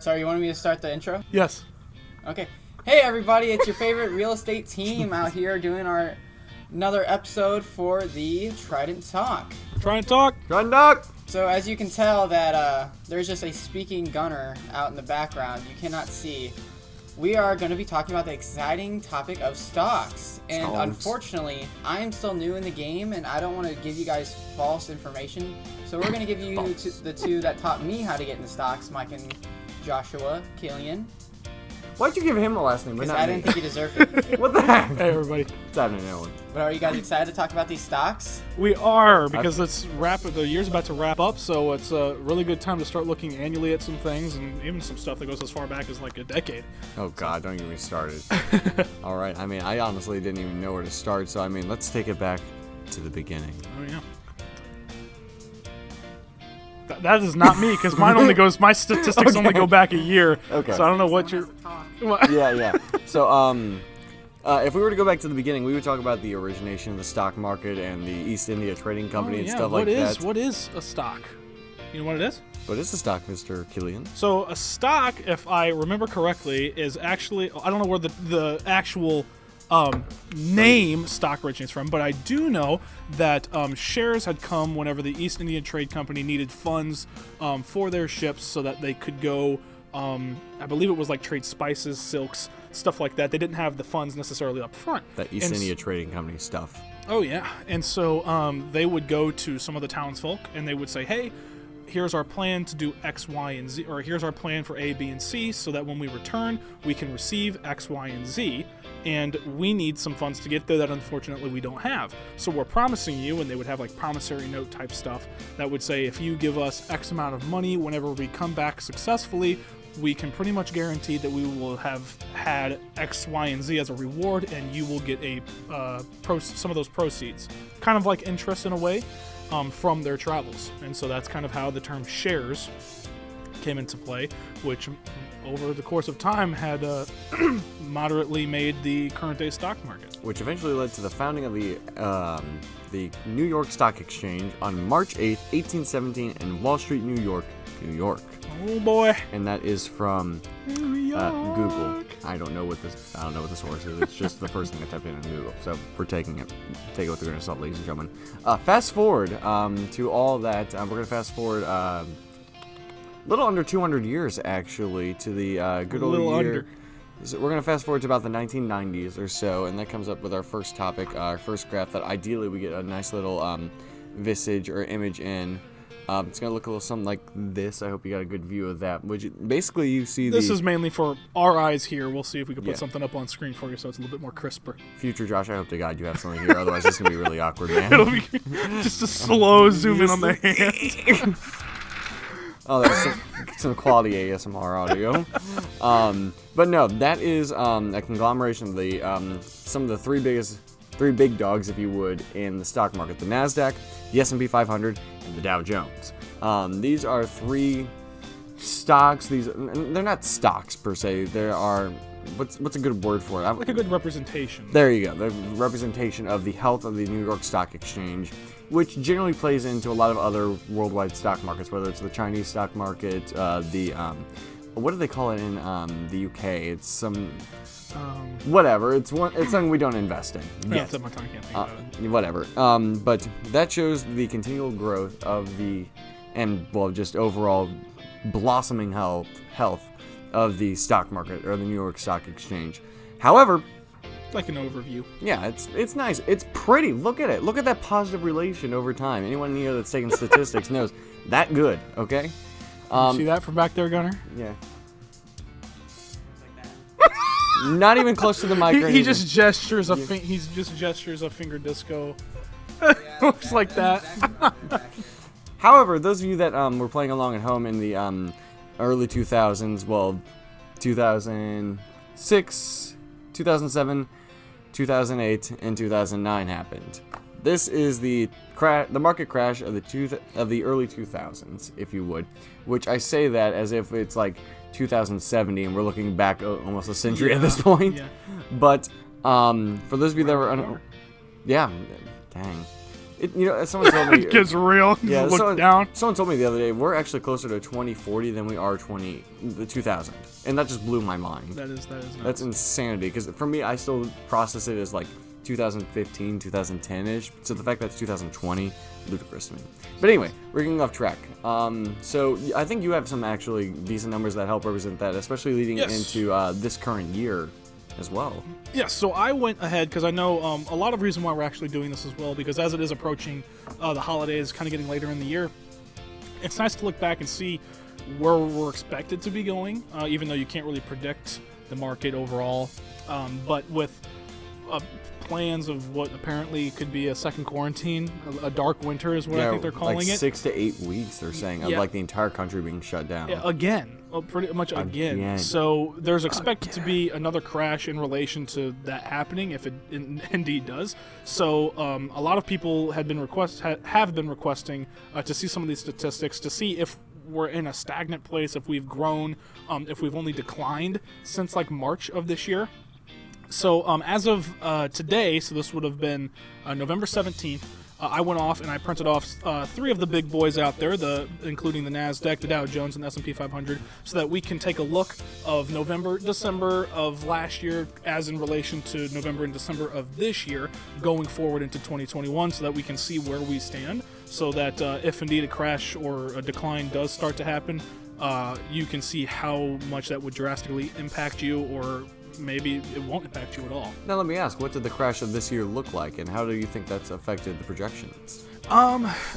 Sorry, you wanted me to start the intro? Yes. Okay. Hey everybody, it's your favorite real estate team out here doing another episode for the Trident Talk. Trident Talk. Trident Talk. So as you can tell that there's just a speaking gunner out in the background you cannot see. We are going to be talking about the exciting topic of stocks. And unfortunately, I am still new in the game and I don't want to give you guys false information. So we're going to give you the two that taught me how to get into stocks, Mike and josh.killian. Why'd you give him a last name? Because I didn't think he deserved it. What the heck? Hey everybody. What's happening, everyone? But are you guys excited to talk about these stocks? We are, because the year's about to wrap up, so it's a really good time to start looking annually at some things, and even some stuff that goes as far back as like a decade. Oh God, don't get me started. All right, I honestly didn't even know where to start, so let's take it back to the beginning. Oh yeah. That is not me, because my statistics only go back a year. Okay. So I don't know what you're... Yeah. So, if we were to go back to the beginning, we would talk about the origination of the stock market and the East India Trading Company and stuff like that. What is a stock? You know what it is? What is a stock, Mr. Killian? So a stock, if I remember correctly, is actually... I don't know where the actual... name stock originates from, but I do know that shares had come whenever the East India Trade Company needed funds for their ships so that they could go, I believe it was like trade spices, silks, stuff like that. They didn't have the funds necessarily up front. That East India Trading Company stuff. Oh yeah, and so they would go to some of the townsfolk and they would say, hey, here's our plan to do X, Y, and Z, or here's our plan for A, B, and C, so that when we return, we can receive X, Y, and Z, and we need some funds to get there that unfortunately we don't have. So we're promising you, and they would have like promissory note type stuff that would say, if you give us X amount of money whenever we come back successfully, we can pretty much guarantee that we will have had X, Y, and Z as a reward, and you will get some of those proceeds. Kind of like interest in a way. From their travels. And so that's kind of how the term shares came into play, which over the course of time had moderately made the current day stock market. Which eventually led to the founding of the New York Stock Exchange on March 8th, 1817 in Wall Street, New York, New York. Oh boy. And that is from Google. I don't know what the source is. It's just the first thing I typed in Google. So we're taking it with a grain of salt, ladies and gentlemen. Fast forward to all that. We're gonna fast forward a little under 200 years actually to the good old year. Under. So we're gonna fast forward to about the 1990s or so, and that comes up with our first topic, our first graph that ideally we get a nice little visage or image in. It's going to look a little something like this. I hope you got a good view of that. Basically, you see This is mainly for our eyes here. We'll see if we can put something up on screen for you so it's a little bit more crisper. Future Josh, I hope to God you have something here. Otherwise, it's going to be really awkward, man. It'll be just a slow zoom in on the hand. Oh, that's some quality ASMR audio. But no, that is a conglomeration of the some of the three big dogs, if you would, in the stock market: the Nasdaq, the S&P 500, and the Dow Jones. These are three stocks. They're not stocks per se. There are what's a good word for it? Like a good representation. There you go. The representation of the health of the New York Stock Exchange, which generally plays into a lot of other worldwide stock markets, whether it's the Chinese stock market, what do they call it in the UK? It's some whatever. It's something we don't invest in. Yeah, it's on my tongue. I can't think about it. Whatever. But that shows the continual growth of just overall blossoming health of the stock market or the New York Stock Exchange. However, like an overview. Yeah, it's nice. It's pretty. Look at it. Look at that positive relation over time. Anyone here that's taking statistics knows that good. Okay. See that from back there, Gunnar? Yeah. Not even close to the mic. He just gestures a finger disco. Looks like that. However, those of you that were playing along at home in the early 2000s, well, 2006, 2007, 2008, and 2009 happened. This is the market crash of the early 2000s, if you would, which I say that as if it's like 2070 and we're looking back almost a century at this point. Yeah. But for those of you that were dang. Someone told me it gets real. Yeah, Look down. Someone told me the other day we're actually closer to 2040 than we are 2000, and that just blew my mind. That is nuts. That's insanity. Because for me, I still process it as like 2015, 2010-ish. So the fact that it's 2020, ludicrous to me. But anyway, we're getting off track. So I think you have some actually decent numbers that help represent that, especially leading into this current year as well. Yes, so I went ahead because I know a lot of reason why we're actually doing this as well, because as it is approaching the holidays, kind of getting later in the year, it's nice to look back and see where we're expected to be going, even though you can't really predict the market overall. But with plans of what apparently could be a second quarantine, a dark winter is what I think they're calling like it. 6 to 8 weeks, they're saying, of like the entire country being shut down. Yeah, again. Pretty much again. So there's expected to be another crash in relation to that happening, if it indeed does. So a lot of people have been requesting to see some of these statistics, to see if we're in a stagnant place, if we've grown, if we've only declined since like March of this year. So as of today, so this would have been November 17th, I went off and I printed off 3 of the big boys out there, including the NASDAQ, the Dow Jones, and the S&P 500, so that we can take a look of November, December of last year as in relation to November and December of this year, going forward into 2021, so that we can see where we stand, so that if indeed a crash or a decline does start to happen, you can see how much that would drastically impact you, or maybe it won't impact you at all. Now let me ask, what did the crash of this year look like, and how do you think that's affected the projections?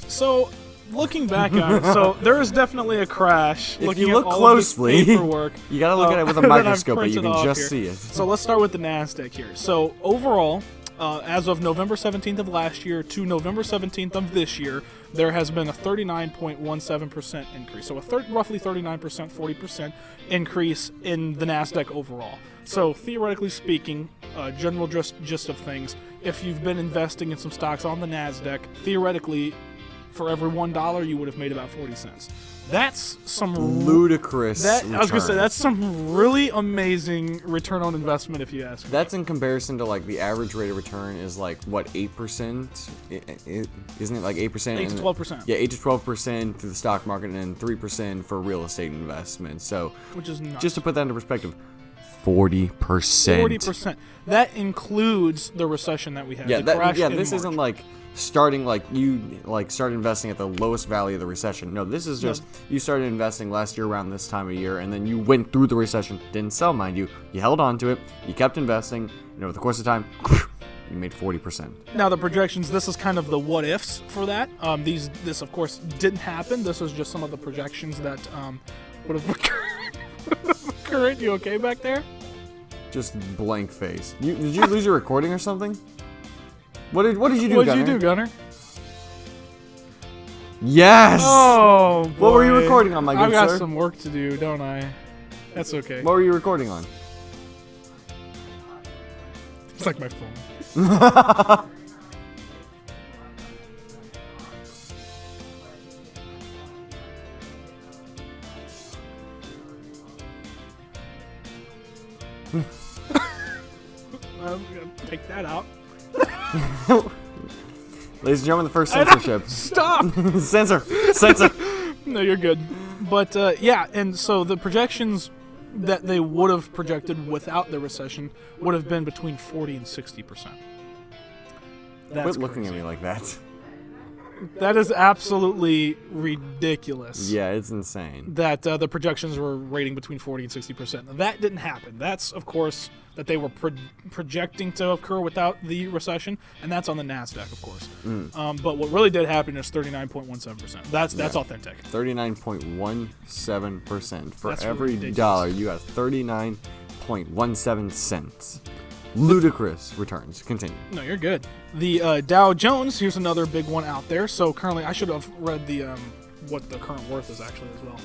So looking back on it, so there is definitely a crash. If you look closely, paperwork, you gotta look at it with a microscope, but you can just see it. So let's start with the NASDAQ here. So overall, as of November 17th of last year to November 17th of this year, there has been a 39.17% increase. So a roughly 39%, 40% increase in the NASDAQ overall. So theoretically speaking, general gist of things, if you've been investing in some stocks on the NASDAQ, theoretically, for every $1, you would have made about 40 cents. That's some ludicrous return. I was going to say, that's some really amazing return on investment, if you ask me. That's in comparison to, like, the average rate of return is, like, what, 8%? Isn't it, like, 8%? 8 to 12%. Yeah, 8 to 12% through the stock market, and then 3% for real estate investments. So, which is nuts. Just to put that into perspective, 40%. 40%. That includes the recession that we had. This isn't like starting started investing at the lowest valley of the recession. No, this is just you started investing last year around this time of year, and then you went through the recession, didn't sell, mind you. You held on to it, you kept investing, and over the course of time, you made 40%. Now the projections, this is kind of the what ifs for that. This of course didn't happen. This is just some of the projections that would have occurred. You okay back there? Just blank face. Did you lose your recording or something? What did you do, Gunnar? What did you do, Gunnar? Yes! Oh, boy. What were you recording on, my good sir? I've got some work to do, don't I? That's okay. What were you recording on? It's like my phone. I'm gonna take that out. Ladies and gentlemen, the first censorship. Stop! Censor! No, you're good. But yeah, and so the projections that they would have projected without the recession would have been between 40 and 60%. Quit looking at me like that. That is absolutely ridiculous. Yeah, it's insane. That the projections were rating between 40 and 60%. That didn't happen. That's, of course, that they were projecting to occur without the recession, and that's on the NASDAQ, of course. But what really did happen is 39.17%. That's authentic. 39.17%. For that's every ridiculous. dollar, you got 39.17 cents. Ludicrous returns. Continue. No, you're good. The Dow Jones, here's another big one out there. So currently, I should have read the what the current worth is actually as well.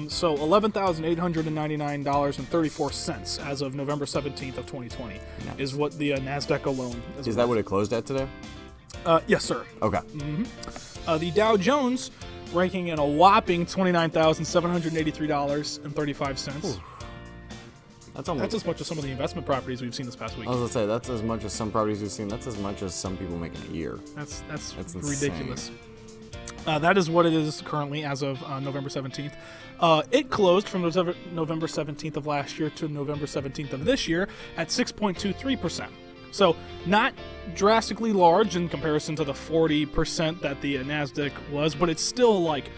So $11,899.34 as of November 17th of 2020 is what the NASDAQ alone is. Is that what it closed at today? Yes, sir. Okay. The Dow Jones ranking in a whopping $29,783.35. That's as much as some of the investment properties we've seen this past week. I was gonna say that's as much as some properties we've seen. That's as much as some people make in a year. That's ridiculous. Insane. That is what it is currently as of November 17th. It closed from November 17th of last year to November 17th of this year at 6.23%. So not drastically large in comparison to the 40% that the NASDAQ was, but it's still like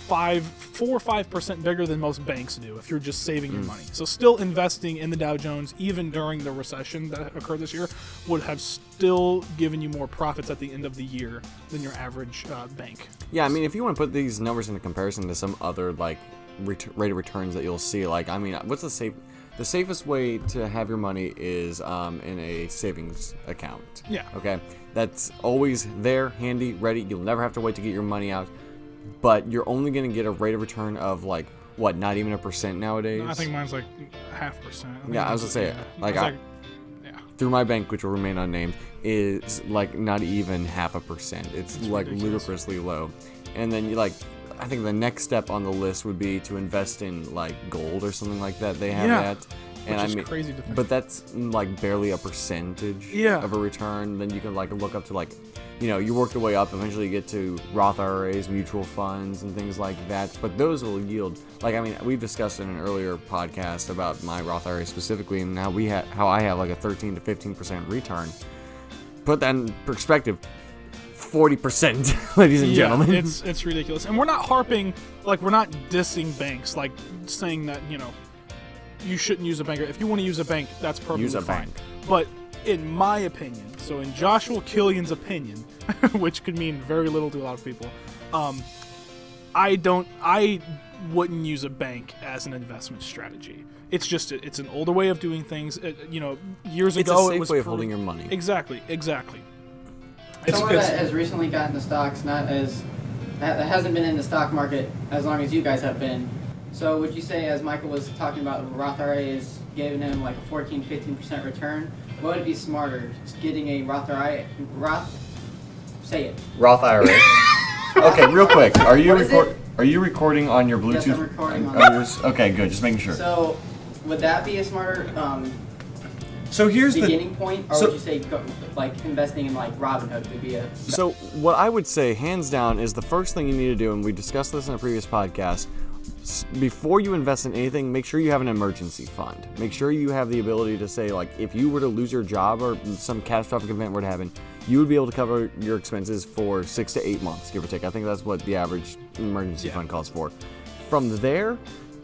4 or 5% bigger than most banks do if you're just saving your money. So still investing in the Dow Jones, even during the recession that occurred this year, would have still given you more profits at the end of the year than your average bank. Yeah, I mean, if you want to put these numbers into comparison to some other like rate of returns that you'll see, like, I mean, what's the safest way to have your money is in a savings account. Yeah. Okay, that's always there, handy, ready. You'll never have to wait to get your money out. But you're only going to get a rate of return of like, what, not even 1% nowadays? I think mine's like 0.5%. Yeah, I was going to say, through my bank, which will remain unnamed, is like not even 0.5%. It's like ridiculous. Ludicrously low. And then you like, I think the next step on the list would be to invest in like gold or something like that. They have that. And which is crazy to think. But that's like barely a percentage of a return. Then you can like look up to like, you know, you work your way up, eventually you get to Roth IRAs, mutual funds, and things like that. But those will yield, like, I mean, we've discussed in an earlier podcast about my Roth IRA specifically, and how I have like a 13 to 15% return. Put that in perspective, 40%, ladies and gentlemen. It's ridiculous. And we're not harping, like, we're not dissing banks, like saying that, you know, you shouldn't use a bank. If you want to use a bank, that's perfectly use a fine. bank. But in my opinion, so in Joshua.Killian's opinion, which could mean very little to a lot of people, I wouldn't use a bank as an investment strategy. It's just it's an older way of doing things. You know, years ago it was a safe way of holding your money. Exactly. Someone that has recently gotten the stocks, that hasn't been in the stock market as long as you guys have been. So would you say, as Michael was talking about, Roth IRA is giving him like a 14-15% return? What would it be smarter, just getting a Roth IRA? Say it. Roth IRA. Okay, real quick. Are you recording on your Bluetooth? Yes, I'm recording on yours. Okay, good. Just making sure. So, would that be a smarter so here's beginning point, or would you say like investing in like Robinhood would be a? So what I would say, hands down, is the first thing you need to do, and we discussed this in a previous podcast. Before you invest in anything, make sure you have an emergency fund. Make sure you have the ability to say, like, if you were to lose your job or some catastrophic event were to happen, you would be able to cover your expenses for 6 to 8 months, give or take. I think that's what the average emergency fund calls for. From there,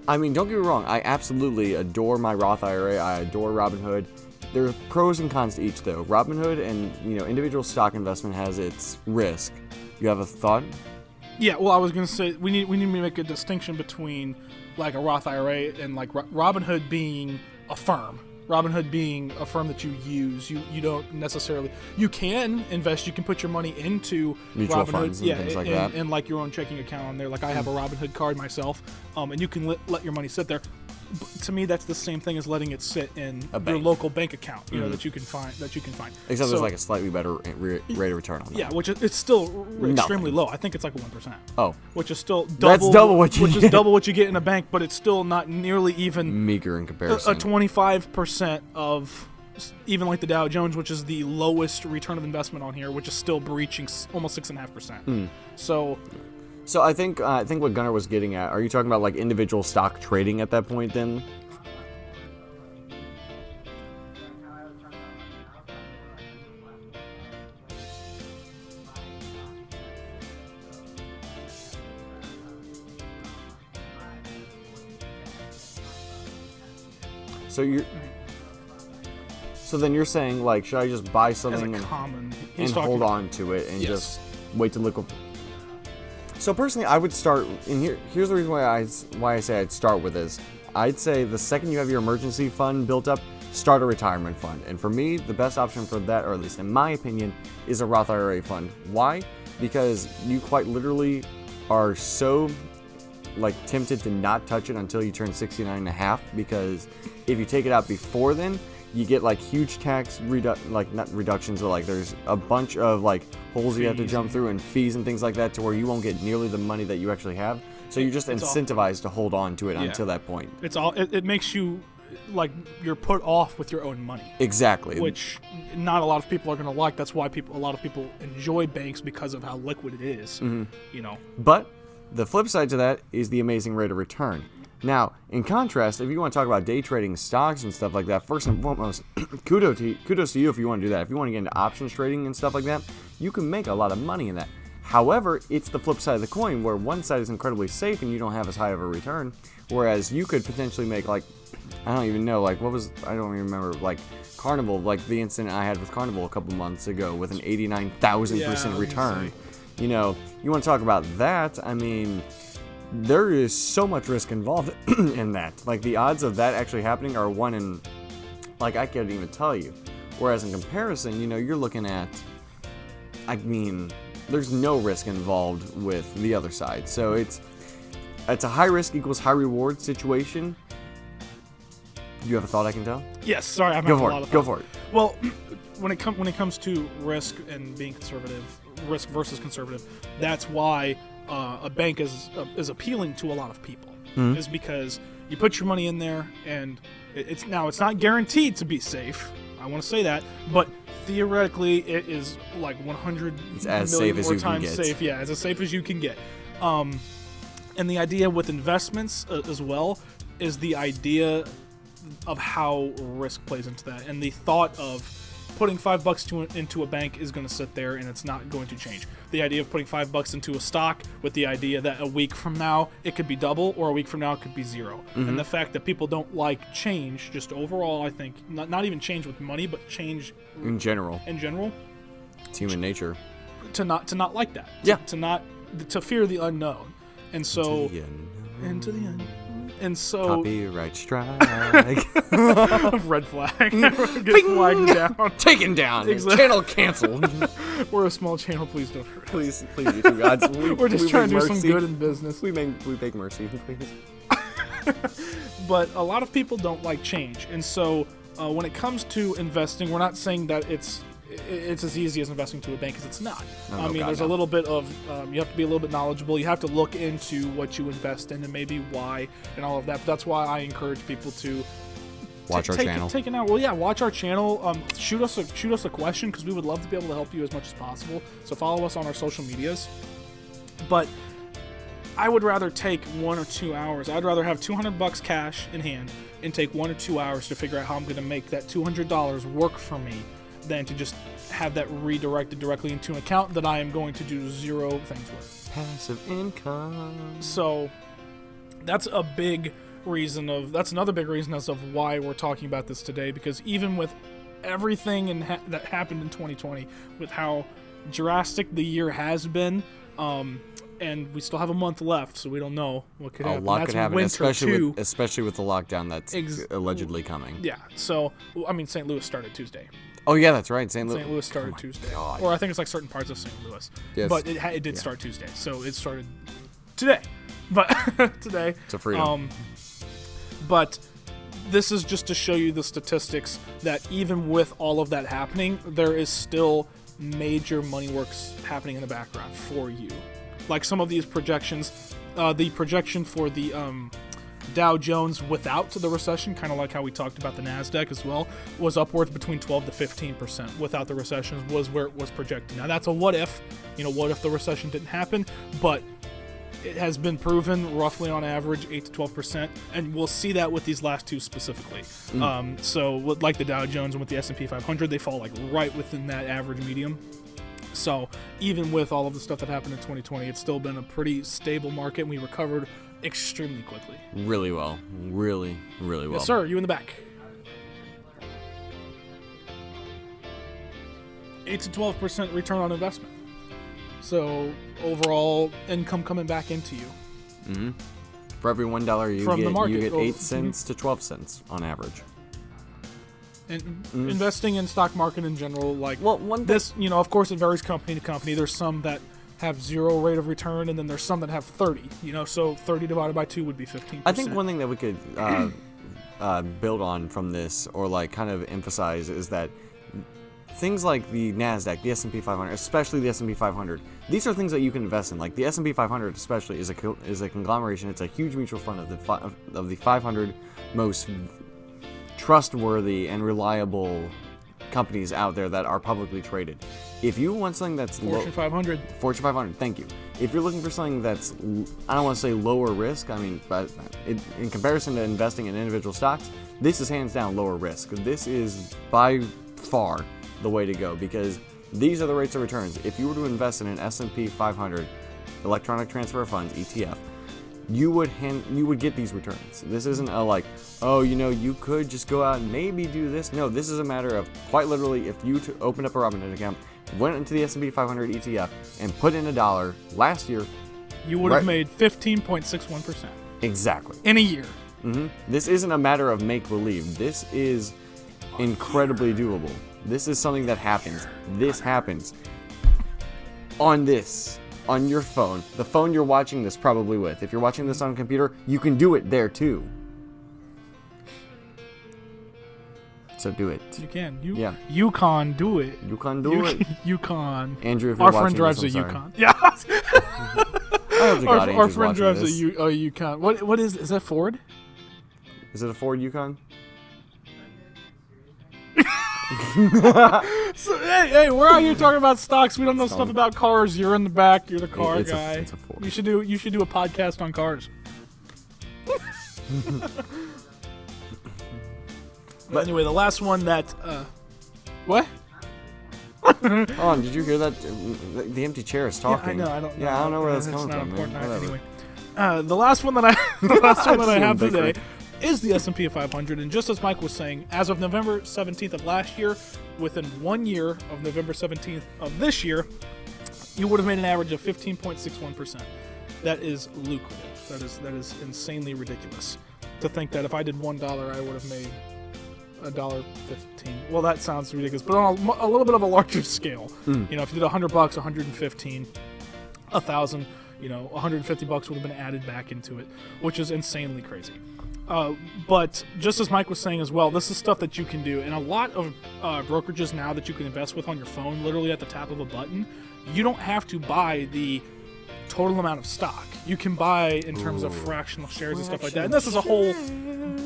I mean, don't get me wrong, I absolutely adore my Roth IRA. I adore Robinhood. There are pros and cons to each, though. Robinhood and, you know, individual stock investment has its risk. You have a thought? Yeah, well, I was gonna say we need to make a distinction between like a Roth IRA and like Robinhood being a firm. Robinhood being a firm that you use. You don't necessarily. You can invest. You can put your money into mutual Robinhood, funds and things like that, and like your own checking account on there. Like I have a Robinhood card myself, and you can let your money sit there. To me, that's the same thing as letting it sit in your local bank account, you know, that you can find. Except there's like a slightly better rate of return on that. Yeah, which it's still extremely low. I think it's like 1%. Oh, which is still double. That's double what you is double what you get in a bank, but it's still not nearly even meager in comparison. A 25% of even like the Dow Jones, which is the lowest return of investment on here, which is still breaching almost 6.5%. So I think what Gunnar was getting at, are you talking about like individual stock trading at that point then? So then you're saying, like, should I just buy something and hold on to it and just wait to look? So personally, I would start, and here's the reason why I say I'd start with this. I'd say the second you have your emergency fund built up, start a retirement fund. And for me, the best option for that, or at least in my opinion, is a Roth IRA fund. Why? Because you quite literally are so like tempted to not touch it until you turn 69 and a half, because if you take it out before then, you get like huge tax not reductions, but like there's a bunch of like holes you have to jump through and fees and things like that, to where you won't get nearly the money that you actually have. So you're just incentivized to hold on to it until that point. It makes you like you're put off with your own money. Exactly. Which not a lot of people are going to like. That's why a lot of people enjoy banks because of how liquid it is. You know. But the flip side to that is the amazing rate of return. Now, in contrast, if you want to talk about day trading stocks and stuff like that, first and foremost, kudos to you if you want to do that. If you want to get into options trading and stuff like that, you can make a lot of money in that. However, it's the flip side of the coin where one side is incredibly safe and you don't have as high of a return, whereas you could potentially make, like, I don't even know, like, I don't even remember, like, Carnival, like the incident I had with Carnival a couple months ago with an 89,000% return. You know, you want to talk about that, I mean, there is so much risk involved in that. Like, the odds of that actually happening are 1 in, like, I can't even tell you. Whereas in comparison, you know, you're looking at, I mean, there's no risk involved with the other side. So it's a high risk equals high reward situation. Do you have a thought I can tell? Yes, sorry, I'm having a lot of thoughts. Go for it. Well, when it comes to risk and being conservative, risk versus conservative, that's why a bank is appealing to a lot of people. Is because you put your money in there, and it's not guaranteed to be safe. I want to say that, but theoretically, it is like 100 it's as million safe as more you times can get. safe. Yeah, as safe as you can get. And the idea with investments as well is the idea of how risk plays into that, and the thought of putting $5 into a bank is going to sit there and it's not going to change. The idea of putting $5 into a stock with the idea that a week from now it could be double, or a week from now it could be zero. And the fact that people don't like change, just overall, I think, not even change with money, but change in general. It's human nature. To not like that. Yeah. To fear the unknown. And so into the unknown. And so copyright strike. Red flag. Get flagged down. Taken down. Exactly. Channel canceled. We're a small channel. Please don't hurt us. Please, YouTube gods. We're just trying to do some good in business. We beg mercy, please. But a lot of people don't like change, and so when it comes to investing, we're not saying that it's as easy as investing to a bank, because it's not. There's a little bit of you have to be a little bit knowledgeable. You have to look into what you invest in and maybe why and all of that. But that's why I encourage people to watch our channel. Take an hour. Well, yeah, watch our channel. Shoot us a question, because we would love to be able to help you as much as possible. So follow us on our social medias. But I would rather take 1 or 2 hours. I'd rather have $200 cash in hand and take 1 or 2 hours to figure out how I'm going to make that $200 work for me, than to just have that redirected directly into an account that I am going to do zero things with. Passive income. So that's another big reason as of why we're talking about this today, because even with everything that happened in 2020, with how drastic the year has been, and we still have a month left, so we don't know what could happen. A lot that's could happen, winter especially with the lockdown that's allegedly coming. Yeah, so, St. Louis started Tuesday. Oh, yeah, that's right. St. Louis started Tuesday. God. Or I think it's like certain parts of St. Louis. Yes. But it did start Tuesday, so it started today. But today. It's a freedom. But this is just to show you the statistics that even with all of that happening, there is still major money works happening in the background for you. Like some of these projections, the projection for the Dow Jones without the recession, kind of like how we talked about the NASDAQ as well, was upwards between 12 to 15% without the recession, was where it was projected. Now that's a what if, what if the recession didn't happen, but it has been proven roughly on average 8 to 12%, and we'll see that with these last two specifically. So like the Dow Jones and with the S&P 500, they fall like right within that average medium. So even with all of the stuff that happened in 2020, it's still been a pretty stable market, and we recovered extremely quickly. Really well. Really, really well. Yes, sir. You in the back. 8 to 12% return on investment. So overall income coming back into you. Mm-hmm. For every $1 you get 8 cents to 12 cents on average. And investing in stock market in general, this, of course it varies company to company. There's some that have 0 rate of return, and then there's some that have 30. So 30 divided by 2 would be 15%. I think one thing that we could build on from this, or kind of emphasize, is that things like the NASDAQ, the S&P 500, especially the S&P 500, these are things that you can invest in. Like the S&P 500 especially is a conglomeration. It's a huge mutual fund of the 500 most trustworthy and reliable companies out there that are publicly traded. If you want something that's Fortune 500. Fortune 500, thank you. If you're looking for something that's, I don't want to say lower risk, I mean, but in comparison to investing in individual stocks, this is hands down lower risk. This is by far the way to go because these are the rates of returns. If you were to invest in an S&P 500 electronic transfer funds ETF, you would get these returns. This isn't a like, oh, you could just go out and maybe do this. No, this is a matter of quite literally, if you opened up a Robinhood account, went into the S&P 500 ETF, and put in $1 last year, you would have made 15.61%. Exactly. In a year. Mm-hmm. This isn't a matter of make-believe. This is incredibly doable. This is something that happens. This happens on your phone. The phone you're watching this probably with. If you're watching this on a computer, you can do it there too. So do it. You can. Yeah. Yukon, do it. Yukon, do it. Yukon. Andrew, if you're our watching friend drives this, a I'm sorry. Yukon. Yeah. Our friend drives this. a Yukon. What is that Ford? Is it a Ford Yukon? So, hey, we're out here talking about stocks. We don't know stuff about cars. You're in the back. You're the car guy. It's a Ford. You should do a podcast on cars. But anyway, the last one that what? Oh, did you hear that? The empty chair is talking. Yeah, I know. I don't know where that's coming not from. Important. Man. Anyway, the last one that I have today is the S&P 500, and just as Mike was saying, as of November 17th of last year, within 1 year of November 17th of this year, you would have made an average of 15.61%. That is lucrative. That is insanely ridiculous. To think that if I did $1, I would have made $1.15. Well, that sounds ridiculous, but on a little bit of a larger scale. If you did $100, 115, 1,000, $150 would have been added back into it, which is insanely crazy. But just as Mike was saying as well, this is stuff that you can do, and a lot of brokerages now that you can invest with on your phone, literally at the tap of a button. You don't have to buy the total amount of stock. You can buy in terms of fractional shares and stuff like that. And this is a whole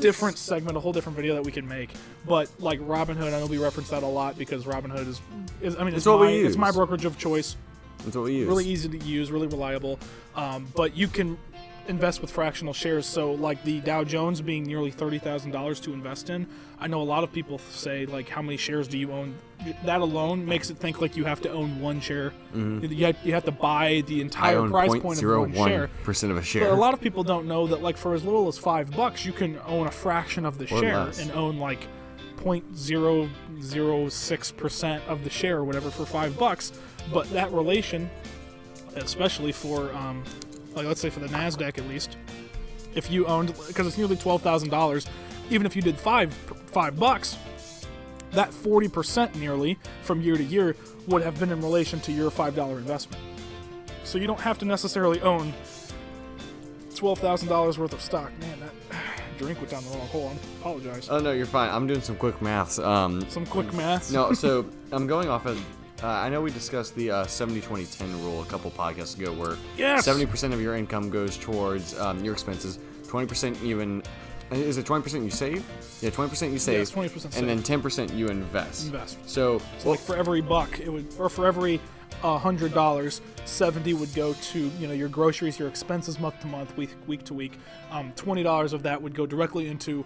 different segment, a whole different video that we can make. But like Robinhood, I know we reference that a lot because Robinhood is it's my brokerage of choice. That's what we use. Really easy to use, really reliable. But you can invest with fractional shares. So like the Dow Jones being nearly $30,000 to invest in, I know a lot of people say like, how many shares do you own? That alone makes it think like you have to own one share. You have to buy the entire price point of one share. 0.01% of a share. But a lot of people don't know that like for as little as $5, you can own a fraction of the share and own like 0.006% of the share or whatever for $5. But that relation, especially for like let's say for the NASDAQ at least, if you owned, because it's nearly $12,000, even if you did $5, that 40% nearly from year to year would have been in relation to your $5 investment. So you don't have to necessarily own $12,000 worth of stock. Man, that drink went down the wrong hole. I apologize. Oh no, you're fine. I'm doing some quick maths. Some quick maths? No, so I'm going off of. I know we discussed the 70-20-10 rule a couple podcasts ago, where 70% of your income goes towards your expenses, 20% even. Is it 20% you save? Yeah, 20% you save. Yes, 20% and then 10% you invest. So like for every buck, it would, or for every $100, 70 would go to your groceries, your expenses month to month, week to week. $20 of that would go directly into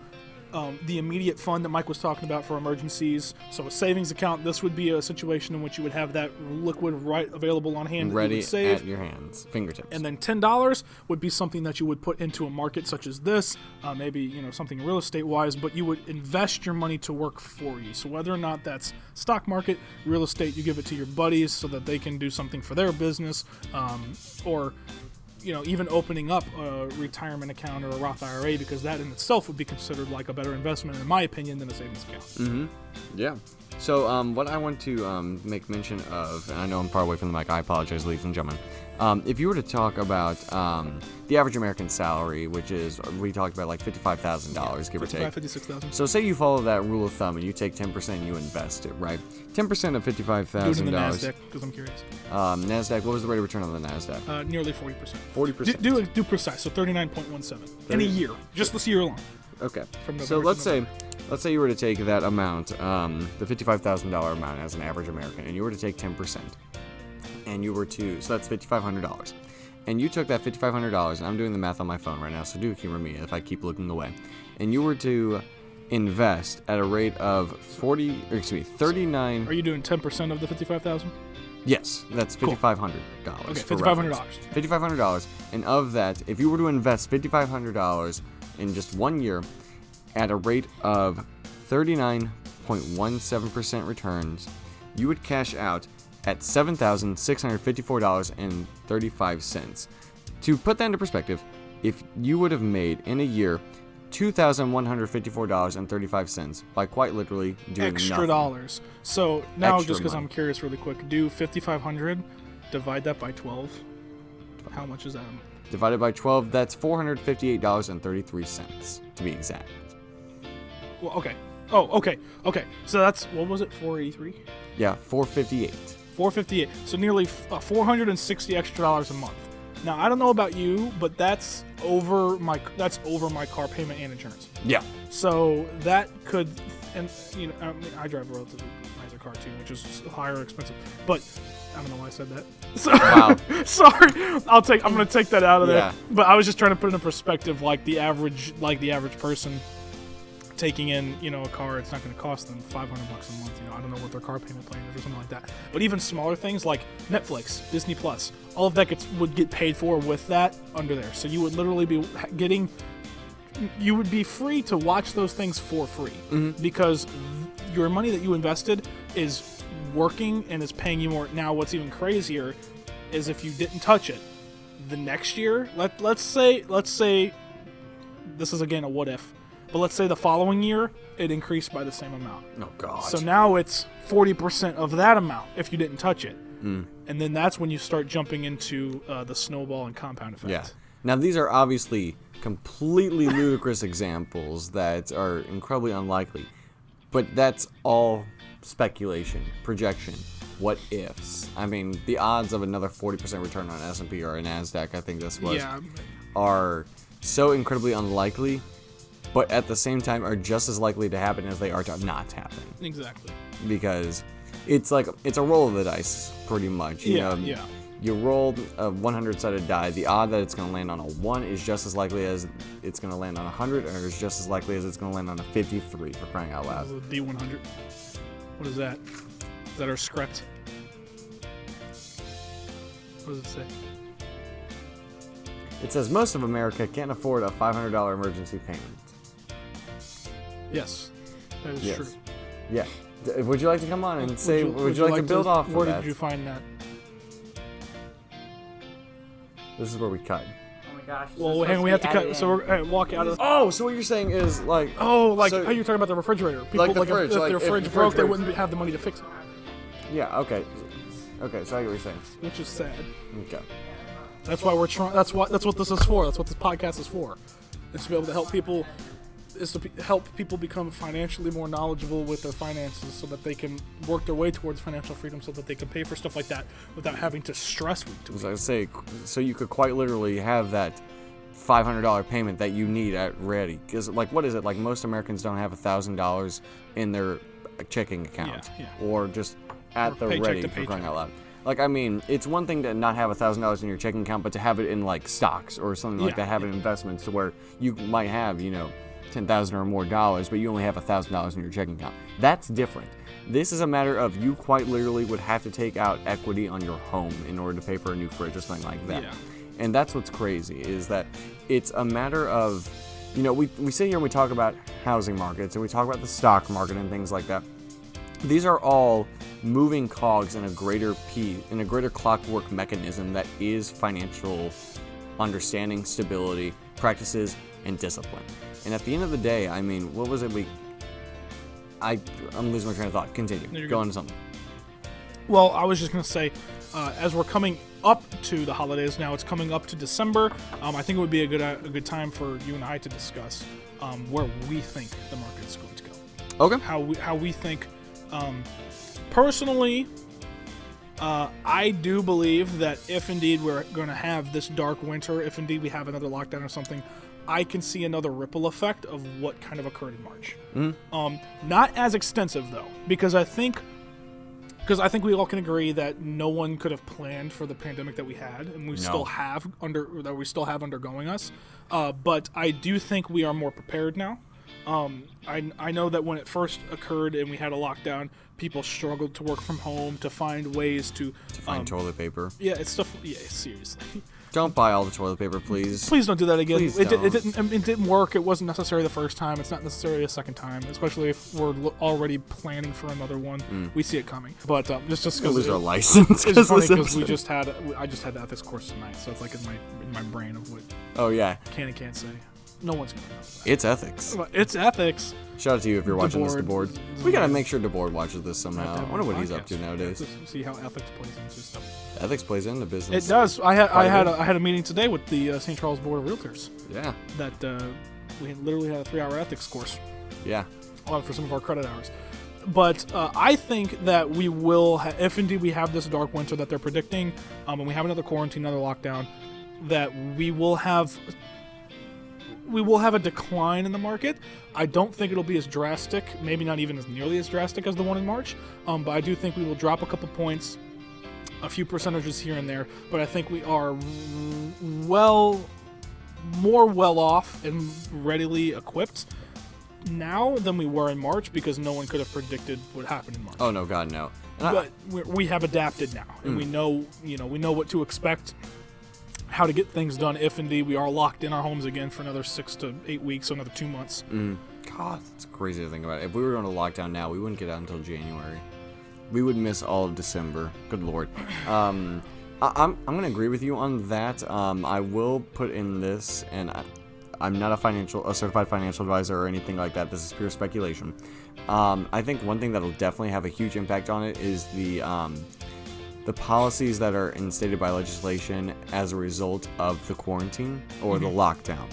the immediate fund that Mike was talking about for emergencies. So a savings account, this would be a situation in which you would have that liquid right available on hand, ready that you would save at your hands, fingertips. And then $10 would be something that you would put into a market such as this, maybe something real estate wise, but you would invest your money to work for you. So whether or not that's stock market, real estate, you give it to your buddies so that they can do something for their business, or even opening up a retirement account or a Roth IRA, because that in itself would be considered like a better investment, in my opinion, than a savings account. Mm-hmm. Yeah. So what I want to make mention of, and I know I'm far away from the mic, I apologize, ladies and gentlemen. If you were to talk about the average American salary, which is, we talked about like $55,000, give or take. $56,000. So say you follow that rule of thumb and you take 10% and you invest it, right? 10% of $55,000. Do it in the NASDAQ, because I'm curious. NASDAQ, what was the rate of return on the NASDAQ? Nearly 40%. 40%? Do precise, so 39.17 in a year, just this year alone. Okay. So let's say let's say you were to take that amount, the $55,000 amount as an average American, and you were to take 10%, and you were to, so that's $5,500. And you took that $5,500, and I'm doing the math on my phone right now, so do humor me if I keep looking away. And you were to invest at a rate of 39. Are you doing 10% of the 55,000? Yes, that's $5,500. Okay, $5,500. $5,500, and of that, if you were to invest $5,500 in just 1 year at a rate of 39.17% returns, you would cash out at $7,654.35. To put that into perspective, if you would have made in a year $2,154.35 by quite literally doing extra nothing. dollars. So now, Extra just because money. I'm curious, really quick, do 5,500 divide that by 12. How much is that? Divided by 12, that's $458.33 to be exact. Well, okay. Oh, okay. So that's, what was it? 483. Yeah, $458. 458. So nearly $460 extra dollars a month. Now, I don't know about you, but that's over my car payment and insurance. Yeah. So that could, and I mean, I drive a relatively nicer car too, which is higher expensive. But I don't know why I said that. So, Wow. Sorry. I'm gonna take that out of there. Yeah. But I was just trying to put it in perspective, like the average person taking in, a car, it's not going to cost them $500 a month. I don't know what their car payment plan is or something like that. But even smaller things like Netflix, Disney Plus, all of that would get paid for with that under there. So you would literally be you would be free to watch those things for free because your money that you invested is working and is paying you more. Now, what's even crazier is if you didn't touch it, the next year, let's say this is again a what if. But let's say the following year, it increased by the same amount. Oh, God. So now it's 40% of that amount if you didn't touch it. And then that's when you start jumping into the snowball and compound effect. Yeah. Now, these are obviously completely ludicrous examples that are incredibly unlikely. But that's all speculation, projection, what ifs. I mean, the odds of another 40% return on S&P or a NASDAQ, I think this was, are so incredibly unlikely, but at the same time are just as likely to happen as they are to not happen. Exactly. Because it's a roll of the dice, pretty much. You roll a 100-sided die. The odd that it's going to land on a 1 is just as likely as it's going to land on a 100, or is just as likely as it's going to land on a 53, for crying out loud. D100. What is that? Is that our script? What does it say? It says most of America can't afford a $500 emergency payment. Yes, that is true. Yeah. Would you like to come on and say? Would you like to build off of that? Where did you find that? This is where we cut. Oh my gosh. Well, hang on, we have to cut. So we're walk out of. Oh, so what you're saying is like. Oh, like so, how you're talking about the refrigerator. People, like the fridge. If like their fridge broke, they wouldn't have the money to fix it. Yeah. Okay. Okay. So I get what you're saying. Which is sad. Okay. That's why we're trying. That's what this is for. That's what this podcast is for. Is to be able to help people. Is to help people become financially more knowledgeable with their finances, so that they can work their way towards financial freedom, so that they can pay for stuff like that without having to stress week to week. As I say, so you could quite literally have that $500 payment that you need at ready. Because, like, what is it? Like, most Americans don't have $1,000 in their checking account, or just at the ready, for crying out loud. Like, I mean, it's one thing to not have $1,000 in your checking account, but to have it in like stocks or something like that, have it in investments to where you might have, $10,000 or more dollars, but you only have $1,000 in your checking account. That's different. This is a matter of you quite literally would have to take out equity on your home in order to pay for a new fridge or something like that. Yeah. And that's what's crazy, is that it's a matter of, we sit here and we talk about housing markets and we talk about the stock market and things like that. These are all moving cogs in a greater clockwork mechanism that is financial understanding, stability, practices, and discipline. And at the end of the day, I mean, what was it I'm losing my train of thought. Continue. Go on to something. Well, I was just going to say, as we're coming up to the holidays now, it's coming up to December. I think it would be a good time for you and I to discuss where we think the market's going to go. Okay. How we think. Personally, I do believe that if indeed we're going to have this dark winter, if indeed we have another lockdown or something, I can see another ripple effect of what kind of occurred in March. Mm-hmm. Not as extensive though, because I think we all can agree that no one could have planned for the pandemic that we had, and we still have undergoing us. But I do think we are more prepared now. I know that when it first occurred and we had a lockdown, people struggled to work from home, to find ways to find toilet paper. Yeah, it's stuff. Yeah, seriously. Don't buy all the toilet paper, please. Please don't do that again. Please It don't. didn't work. It wasn't necessary the first time. It's not necessary a second time, especially if we're already planning for another one. We see it coming. But just We'll because lose our license. it's funny because I just had the ethics course tonight, so it's like in my brain of what Oh yeah, can and can't say. No one's gonna know that. it's ethics. It's ethics. Shout out to you if you're watching this, DeBoard. DeBoard. We gotta make sure DeBoard watches this somehow. I wonder what he's up to nowadays. Just see how ethics plays into stuff. Ethics plays into business. It does. I had a meeting today with the St. Charles Board of Realtors. Yeah. That we literally had a 3-hour ethics course. Yeah. For some of our credit hours. But I think that we will, if indeed we have this dark winter that they're predicting, and we have another quarantine, another lockdown, that we will have a decline in the market. I don't think it'll be as drastic, maybe not even as nearly as drastic as the one in March, but I do think we will drop a couple points, a few percentages here and there, but I think we are more well off and readily equipped now than we were in March, because no one could have predicted what happened in March. Oh no, God no. But we have adapted now, and we know what to expect, how to get things done if indeed we are locked in our homes again for another 6 to 8 weeks, so another 2 months. God, it's crazy to think about. If we were going to lockdown now, we wouldn't get out until January. We would miss all of December. Good Lord. I'm going to agree with you on that. I will put in this, and I'm not a certified financial advisor or anything like that. This is pure speculation. I think one thing that'll definitely have a huge impact on it is the policies that are instated by legislation as a result of the quarantine or the lockdown.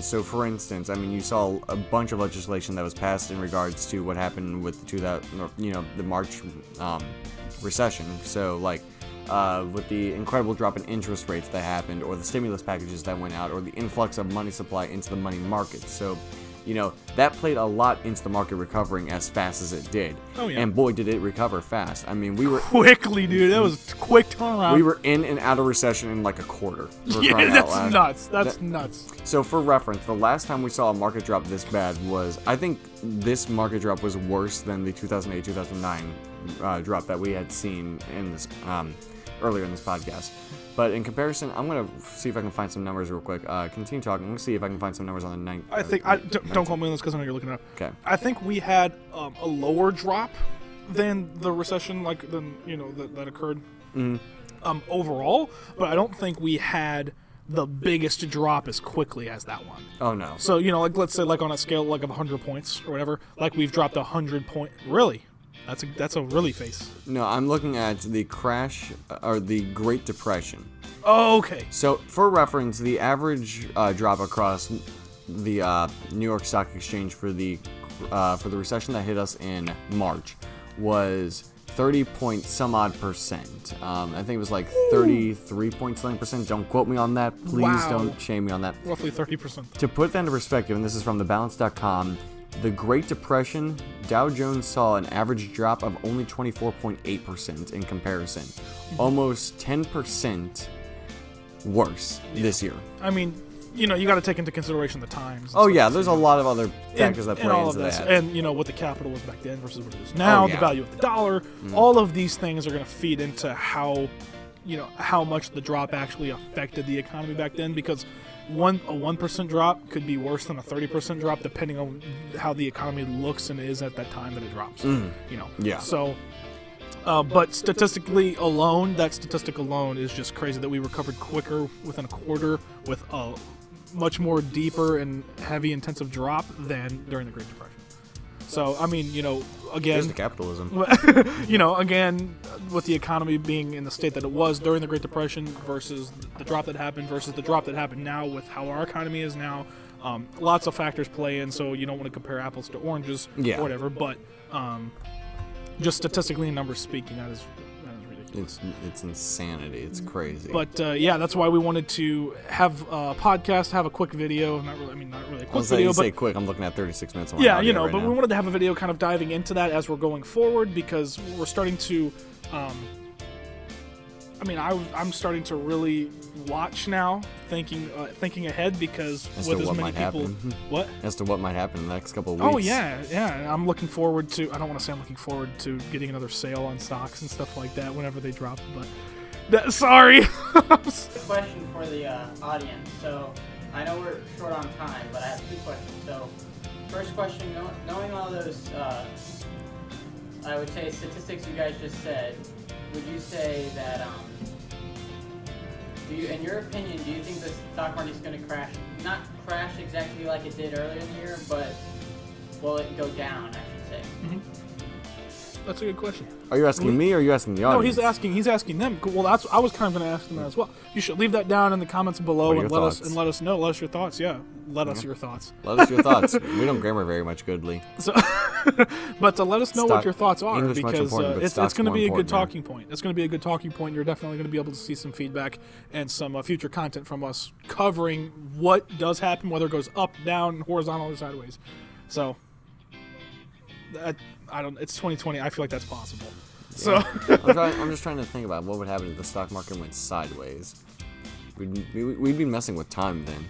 So, for instance, I mean, you saw a bunch of legislation that was passed in regards to what happened with the March recession. So, like, with the incredible drop in interest rates that happened, or the stimulus packages that went out, or the influx of money supply into the money market. So, that played a lot into the market recovering as fast as it did. Oh, yeah. And boy, did it recover fast. I mean, we were... Quickly, dude. That was a quick turnaround. We were in and out of recession in like a quarter. Yeah, that's nuts. That's nuts. So for reference, the last time we saw a market drop this bad was... I think this market drop was worse than the 2008-2009 drop that we had seen in this earlier in this podcast. But in comparison, I'm going to see if I can find some numbers real quick. Continue talking. Let's see if I can find some numbers on the 9th. I think... don't call me on this because I know you're looking it up. Okay. I think we had a lower drop than the recession, that occurred overall. But I don't think we had the biggest drop as quickly as that one. Oh, no. So, let's say on a scale of 100 points or whatever, we've dropped 100 point... Really? That's a really face. No, I'm looking at the crash or the Great Depression. Oh, okay. So, for reference, the average drop across the New York Stock Exchange for the recession that hit us in March was 30-point-some-odd%. I think it was like 33-point-something%. Don't quote me on that. Please don't shame me on that. Roughly 30%. To put that into perspective, and this is from thebalance.com, the Great Depression, Dow Jones saw an average drop of only 24.8% in comparison. Almost 10% worse this year. I mean, you got to take into consideration the times. Oh, yeah, there's a lot of other factors that play into that. And, what the capital was back then versus what it is now, the value of the dollar, all of these things are going to feed into how much the drop actually affected the economy back then, because a 1% drop could be worse than a 30% drop depending on how the economy looks and is at that time that it drops. Yeah. So, but that statistic alone is just crazy that we recovered quicker within a quarter with a much more deeper and heavy intensive drop than during the Great Depression. So, I mean, again... There's the capitalism. Again, with the economy being in the state that it was during the Great Depression versus the drop that happened now with how our economy is now, lots of factors play in, so you don't want to compare apples to oranges or whatever, but just statistically and numbers speaking, that is ridiculous. It's insanity. It's crazy. But yeah, that's why we wanted to have a podcast, have a quick video. Not really a quick video. Say quick. I'm looking at 36 minutes. Yeah, right but now. We wanted to have a video kind of diving into that as we're going forward because we're starting to. I'm starting to really watch now, thinking ahead because with as many people. What? As to what might happen in the next couple of weeks. Oh yeah. I'm looking forward to. I don't want to say I'm looking forward to getting another sale on stocks and stuff like that whenever they drop. But sorry. Question for the audience. So I know we're short on time, but I have 2 questions. So first question, knowing all those, I would say statistics you guys just said. Would you say that, in your opinion, do you think the stock market is going to crash? Not crash exactly like it did earlier in the year, but will it go down, I should say? Mm-hmm. That's a good question. Are you asking me or are you asking the audience? No, he's asking them. Well, I was kind of going to ask them that as well. You should leave that down in the comments below and let us know. Let us your thoughts. Yeah, let us your thoughts. Let us your thoughts. We don't grammar very much goodly. So, but let us know what your thoughts are English because it's going to be a good talking point. It's going to be a good talking point. You're definitely going to be able to see some feedback and some future content from us covering what does happen, whether it goes up, down, horizontal, or sideways. So. It's 2020. I feel like that's possible. Yeah. So I'm just trying to think about what would happen if the stock market went sideways. We'd be messing with time then.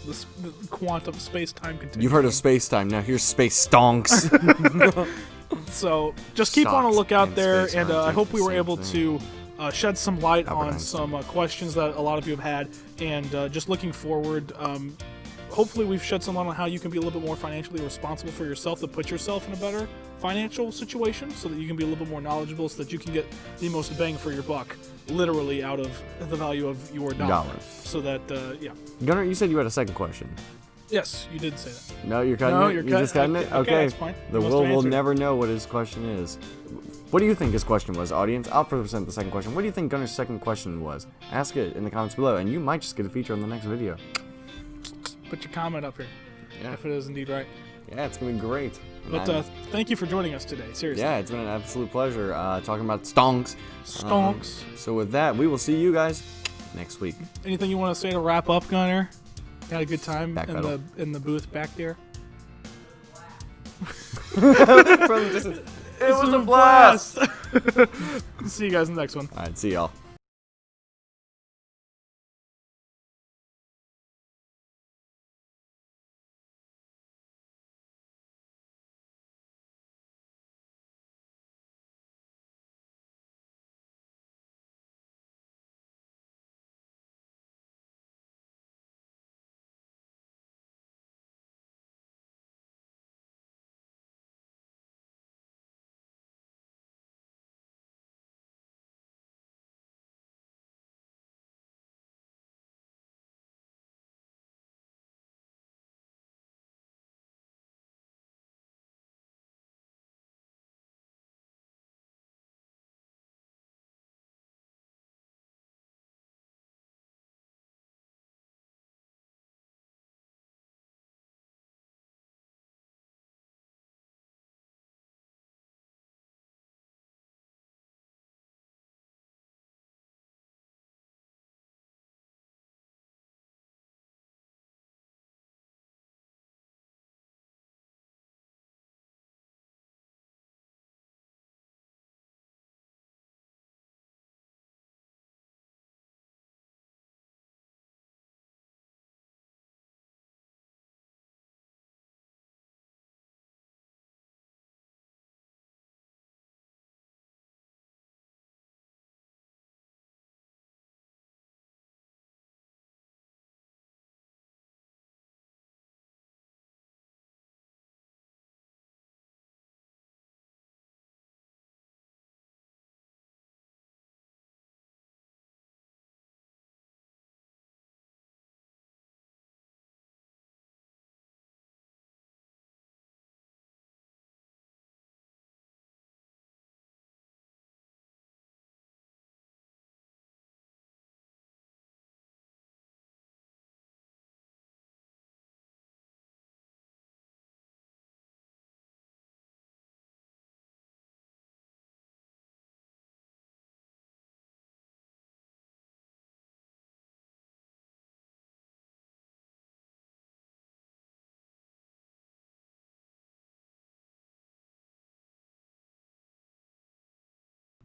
The quantum space-time continuum. You've heard of space-time. Now here's space stonks. So just keep on a lookout there, and I hope we were able to shed some light on some questions that a lot of you have had, and just looking forward. Hopefully we've shed some light on how you can be a little bit more financially responsible for yourself to put yourself in a better financial situation so that you can be a little bit more knowledgeable so that you can get the most bang for your buck literally out of the value of your dollar. So that, yeah. Gunnar, you said you had a second question. Yes, you did say that. No, you're cutting it? You're just cutting it? Okay. That's fine. The world will never know what his question is. What do you think his question was, audience? I'll present the second question. What do you think Gunnar's second question was? Ask it in the comments below, and you might just get a feature on the next video. Put your comment up here, if it is indeed right. Yeah, it's going to be great. But thank you for joining us today, seriously. Yeah, it's been an absolute pleasure talking about stonks. So with that, we will see you guys next week. Anything you want to say to wrap up, Gunnar? Had a good time in the booth back there? From distance. It was a blast! See you guys in the next one. All right, see y'all.